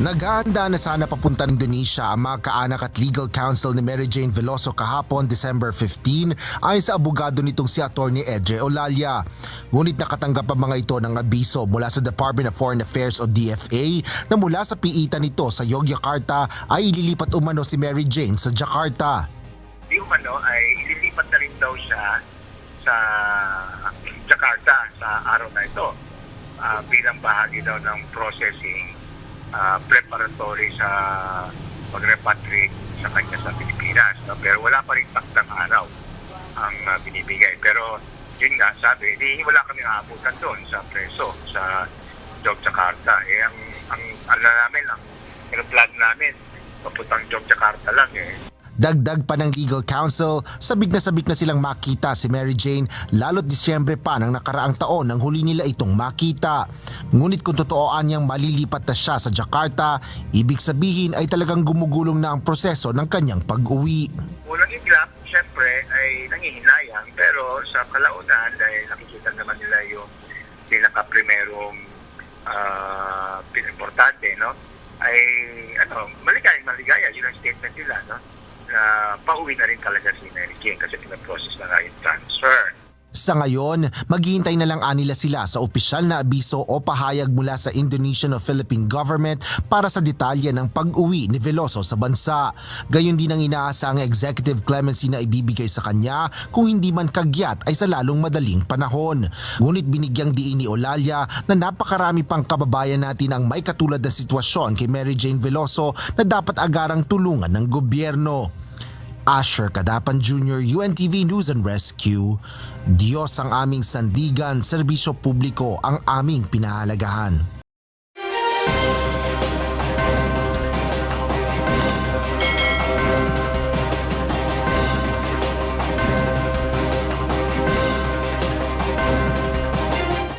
Naghahanda na sana papunta ng Indonesia ang mga kaanak at legal counsel ni Mary Jane Veloso kahapon December 15 ayon sa abogado nitong si Atty. Edre Olalia. Ngunit nakatanggap ang mga ito ng abiso mula sa Department of Foreign Affairs o DFA na mula sa piitan nito sa Yogyakarta ay ililipat umano si Mary Jane sa Jakarta. Di umano ay ililipat na rin daw siya sa Jakarta sa araw na ito bilang bahagi daw ng processing preparatory sa pag-repatriate sa kanya sa Pilipinas. No? Pero wala pa rin taktang araw ang binibigay. Pero yun nga, sabi, wala kami aabutan doon sa preso sa Yogyakarta. Ang namin lang, aeroplano namin, papuntang Yogyakarta lang Dagdag pa ng legal counsel, sabik na silang makita si Mary Jane lalo't Disyembre pa ng nakaraang taon nang huli nila itong makita. Ngunit kung totooan niyang malilipat na siya sa Jakarta, ibig sabihin ay talagang gumugulong na ang proseso ng kanyang pag-uwi. Unang iglap, syempre, ay nangihinayang pero sa kalaunan dahil nakikita naman nila yung pinaka-primerong importante, no? Ay maligaya, yun ang statement nila, no? Na pauwi na rin talaga si Mary Jane kasi pinaprocess na nga yung transfer. Sa ngayon, maghihintay na lang anila sila sa opisyal na abiso o pahayag mula sa Indonesian o Philippine government para sa detalye ng pag-uwi ni Veloso sa bansa. Gayon din ang inaasang executive clemency na ibibigay sa kanya kung hindi man kagyat ay sa lalong madaling panahon. Ngunit binigyang diin ni Olalia na napakarami pang kababayan natin ang may katulad na sitwasyon kay Mary Jane Veloso na dapat agarang tulungan ng gobyerno. Asher Cadapan Jr., UNTV News and Rescue. Diyos ang aming sandigan, serbisyo publiko ang aming pinahalagahan.